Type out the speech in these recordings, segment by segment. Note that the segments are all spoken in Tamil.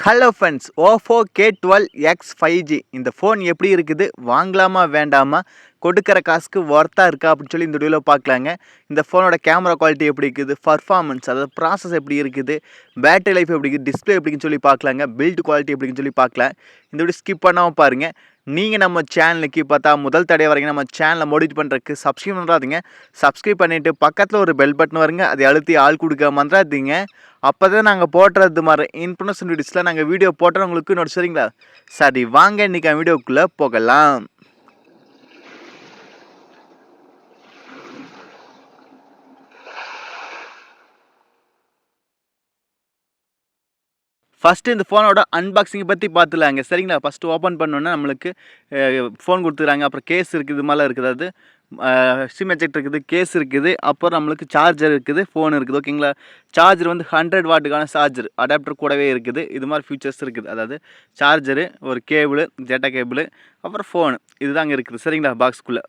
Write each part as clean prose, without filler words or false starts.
Hello friends, Oppo K12X 5G இந்த ஃபோன் எப்படி இருக்குது, வாங்கலாமா வேண்டாமா, கொடுக்குற காசுக்கு ஒர்த்தாக இருக்கா அப்படின்னு சொல்லி இந்த வீடியோவில் பார்க்கலாங்க. இந்த ஃபோனோட கேமரா குவாலிட்டி எப்படி இருக்குது, பர்ஃபார்மன்ஸ் அதாவது ப்ராசஸ் எப்படி இருக்குது, பேட்டரி லைஃப் எப்படி இருக்குது, டிஸ்பிளே எப்படின்னு சொல்லி பார்க்கலாங்க, பில்ட் குவாலிட்டி எப்படின்னு சொல்லி பார்க்கலாம். இந்த வீடியோ ஸ்கிப் பண்ணாமல் பாருங்கள். நீங்கள் நம்ம சேனலுக்கு பார்த்தா முதல் தடவை வரீங்க, நம்ம சேனலை மோடிட் பண்ணுறதுக்கு சப்ஸ்கிரைப் பண்ணுறாதீங்க. சப்ஸ்கிரைப் பண்ணிவிட்டு பக்கத்தில் ஒரு பெல் பட்டன் வருங்க, அதை அழுத்தி ஆள் கொடுக்க மறந்துடாதீங்க. அப்போ தான் நாங்கள் போடுறது மாதிரி இன்ஃபர்மேஷன் வீடியோஸில் நாங்கள் வீடியோ போட்டால் உங்களுக்கு நோட் சரிங்களா. சரி வாங்க இன்றைக்கி வீடியோக்குள்ளே போகலாம். ஃபஸ்ட்டு இந்த ஃபோனோட அன்பாக்சிங்கை பற்றி பார்த்துலாங்க சரிங்களா. ஃபஸ்ட்டு ஓப்பன் பண்ணோன்னா நம்மளுக்கு ஃபோன் கொடுத்துக்கிறாங்க, அப்புறம் கேஸ் இருக்குது, இது மாதிரிலாம் இருக்குது. அது சிம் எஜெக்ட் இருக்குது, கேஸ் இருக்குது, அப்புறம் நம்மளுக்கு சார்ஜர் இருக்குது, ஃபோன் இருக்குது ஓகேங்களா. சார்ஜர் வந்து 100 வாட்டுக்கான சார்ஜர் அடாப்டர் கூடவே இருக்குது. இது மாதிரி ஃபியூச்சர்ஸ் இருக்குது, அதாவது சார்ஜரு, ஒரு கேபிள், டேட்டா கேபிள், அப்புறம் ஃபோனு இதுதாங்க இருக்குது சரிங்களா. பாக்ஸ்க்குள்ளே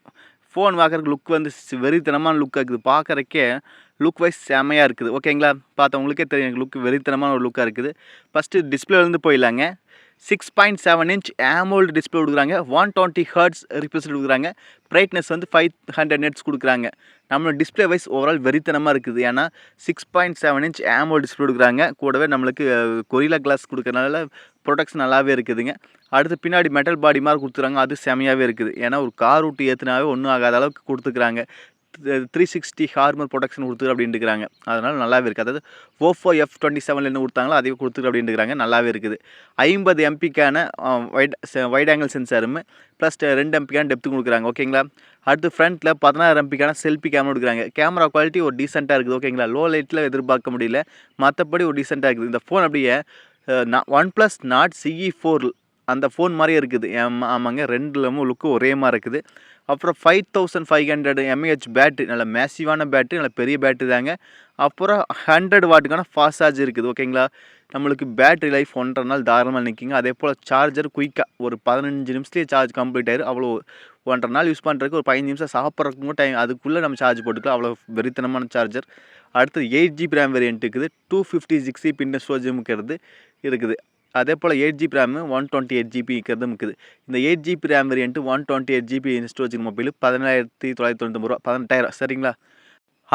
ஃபோன் பார்க்குறதுக்கு லுக் வந்து வெறித்தனமான லுக்காக இருக்குது. பார்க்குறக்கே லுக் வைஸ் செமையாக இருக்குது ஓகேங்களா. பார்த்தவங்களுக்கே தெரியும் லுக் வெறித்தனமான ஒரு லுக்காக இருக்குது. ஃபஸ்ட்டு டிஸ்பிளேலேருந்து போயிடலாங்க. 6.7 இன்ச் AMOLED டிஸ்பிளே கொடுக்குறாங்க. 120 ஹர்ட்ஸ் ரிஃப்ரெஷ் கொடுக்குறாங்க. பிரைட்னஸ் வந்து 500 நெட்ஸ் கொடுக்குறாங்க. நம்மளோட டிஸ்பிளே வைஸ் ஓவரால் வெறித்தனமாக இருக்குது. ஏன்னா 6.7 இன்ச் AMOLED டிஸ்பிளே கொடுக்குறாங்க. கூடவே நம்மளுக்கு கொரில்லா கிளாஸ் கொடுக்குறதுனால ப்ரொடக்ஷன் நல்லாவே இருக்குதுங்க. அடுத்து பின்னாடி மெட்டல் பாடி மாதிரி கொடுத்துறாங்க, அது செமையாகவே இருக்குது. ஏன்னா ஒரு கார் விட்டு ஏற்றுனாவே ஒன்றும் ஆகாத அளவுக்கு கொடுத்துக்கிறாங்க. 360 ஹார்மர் ப்ரொடக்ஷன் கொடுத்துரு அப்படின்ட்டுருக்காங்க. அதனால் நல்லாவே இருக்குது. அதாவது ஓப்போ F27 என்ன கொடுத்தாங்களோ அதையும் கொடுத்துரு அப்படின்ட்டுருக்காங்க. நல்லாவே இருக்குது. 50 எம்பிக்கான வைட் ஆங்கிள் சென்சாரும் ப்ளஸ் 2 எம்பிக்கான டெப்த்து கொடுக்குறாங்க ஓகேங்களா. அடுத்து ஃப்ரண்ட்டில் 16 எம்பிக்கான செல்ஃபி கேமரா கொடுக்குறாங்க. கேமரா குவாலிட்டி ஒரு டீசெண்டாக இருக்குது ஓகேங்களா. லோ லைட்டில் எதிர்பார்க்க முடியல, மற்றபடி ஒரு டீசெண்டாக இருக்குது. இந்த ஃபோன் அப்படியே OnePlus Nord CE4 அந்த ஃபோன் மாதிரியே இருக்குது. ஆமாங்க, ரெண்டுலமும் லுக்கு ஒரே மாதிரி இருக்குது. அப்புறம் 5500 mAh பேட்ரி, நல்ல மேசிவான பேட்ரி, நல்ல பெரிய பேட்ரி தாங்க. அப்புறம் 100 வாட்டுக்கான ஃபாஸ்ட் சார்ஜ் இருக்குது ஓகேங்களா. நம்மளுக்கு பேட்ரி லைஃப் 1.5 நாள் தாராளமாக நிற்கிங்க. அதே போல் சார்ஜர் குயிக்காக ஒரு 15 நிமிஷத்துலேயே சார்ஜ் கம்ப்ளீட் ஆயிடும். அவ்வளோ 1.5 நாள் யூஸ் பண்ணுறதுக்கு ஒரு 15 நிமிஷம் சாப்பிட்றதுக்கும் டைம், அதுக்குள்ளே நம்ம சார்ஜ் போட்டுக்கலாம். அவ்வளோ வெறித்தனமான சார்ஜர். அடுத்து 8GB ரேம் வேரியன்ட் இருக்குது. 256GB இன்டர்னல் ஸ்டோரேஜும் இருக்குது. அதே போல் 8GB ரேமு 128GB இருக்கிறதும் இருக்குது. இந்த 8GB RAM variant 128GB storage mobile 17,990 ரூபா, 18,000 சரிங்களா.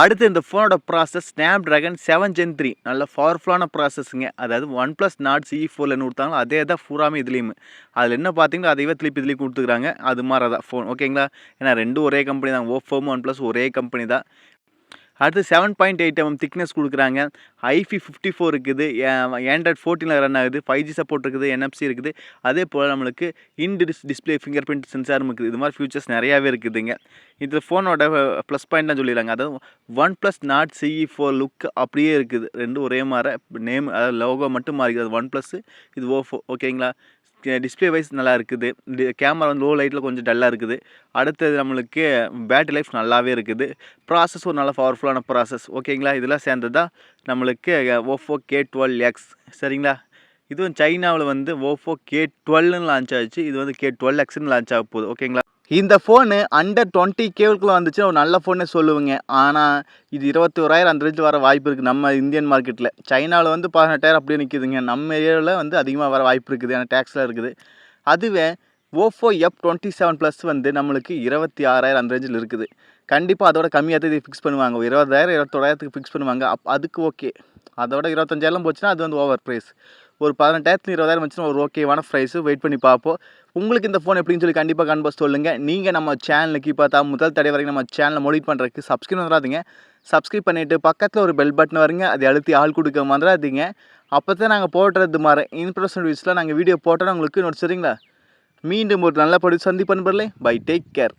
அடுத்து இந்த ஃபோனோட ப்ராசஸ் Snapdragon 7 Gen 3, நல்ல பவர்ஃபுல்லான ப்ராசஸ்ங்க. அதாவது OnePlus Nord CE4 என்ன கொடுத்தாங்களோ அதே தான் பூராமே இதுலேயும். அதில் என்ன பார்த்தீங்கன்னா அதைவே திருப்பி இதுலேயும் கொடுத்துக்கிறாங்க. அது மாதிரி தான் ஃபோன் ஓகேங்களா. ஏன்னா ரெண்டும் ஒரே கம்பெனி தான், ஓப்போவும் OnePlus ஒரே கம்பெனி தான். அடுத்து 7.8mm திக்னஸ் கொடுக்குறாங்க. IP54 இருக்குது. Android 14 ரன் ஆகுது. 5G சப்போர்ட் இருக்குது. NFC இருக்குது. அதே போல் நம்மளுக்கு டிஸ்பிளே ஃபிங்கர் பிரிண்ட் சென்சாரும் இருக்குது. இது மாதிரி ஃபியூச்சர்ஸ் நிறையாவே இருக்குதுங்க. இது ஃபோனோட ப்ளஸ் பாயிண்ட் தான் சொல்லிடுறாங்க. அதாவது OnePlus Nord CE4 லுக் அப்படியே இருக்குது. ரெண்டும் ஒரே மாதிரி நேம், அதாவது லோகோ மட்டும் மாறிக்குது. அது OnePlus, இது ஓப்போ ஓகேங்களா. டிஸ்பிளே வைஸ் நல்லா இருக்குது. கேமரா வந்து லோ லைட்டில் கொஞ்சம் டல்லாக இருக்குது. அடுத்தது நம்மளுக்கு பேட்டரி லைஃப் நல்லாவே இருக்குது. ப்ராசஸ் ஒரு நல்ல பவர்ஃபுல்லான ப்ராசஸ் ஓகேங்களா. இதெல்லாம் சேர்ந்தது தான் நம்மளுக்கு ஓப்போ K12X சரிங்களா. இதுவும் சைனாவில் வந்து ஓப்போ K12ன்னு லான்ச் ஆச்சு. இது வந்து K12Xன்னு லான்ச் ஆக போகுது ஓகேங்களா. இந்த ஃபோனு அண்டர் 20Kக்குள்ளே வந்துச்சுன்னா ஒரு நல்ல ஃபோனே சொல்லுவேங்க. ஆனால் இது 21,000 அந்த ரேஞ்சில் வர வாய்ப்பு இருக்குது நம்ம இந்தியன் மார்க்கெட்டில். சைனாவில் வந்து 18,000 அப்படியே நிற்கிதுங்க. நம்ம ஏரியாவில் வந்து அதிகமாக வர வாய்ப்பு இருக்குது, ஏன்னா டேக்ஸ்லாம் இருக்குது. அதுவே ஓப்போ F27 ப்ளஸ் வந்து நம்மளுக்கு 26,000 அந்த ரேஞ்சில் இருக்குது. கண்டிப்பாக அதோட கம்மியாக தான் இது ஃபிக்ஸ் பண்ணுவாங்க. 20,000 21,000க்கு ஃபிக்ஸ் பண்ணுவாங்க. அதுக்கு ஓகே. அதோட 25,000 போச்சுன்னா அது வந்து ஓவர் ப்ரைஸ். ஒரு 18,000 20,000 வந்துச்சுன்னா ஒரு ஓகேவான ப்ரைஸு. வெயிட் பண்ணி பார்ப்போம். உங்களுக்கு இந்த ஃபோன் எப்படின்னு சொல்லி கண்டிப்பாக கன்பாஸ் சொல்லுங்கள். நீங்கள் நம்ம சேனலுக்கு பார்த்தா முதல் தடவை வரைக்கும் நம்ம சேனலை மோடிட் பண்ணுறதுக்கு சப்ஸ்கிரைப் வந்துடாதீங்க. சப்ஸ்கிரைப் பண்ணிவிட்டு பக்கத்தில் ஒரு பெல் பட்டன் வருங்க, அதை அழுத்தி ஆள் கொடுக்க மறந்துடாதீங்க. அப்போ தான் நாங்கள் போடுறது மாதிரி இன்ஃபர்மேஷன் வீடியோஸில் நாங்கள் வீடியோ போட்டோன்னா உங்களுக்கு நோட் சரிங்களா. மீண்டும் ஒரு நல்ல படி சந்திப்பன் பை. Take care.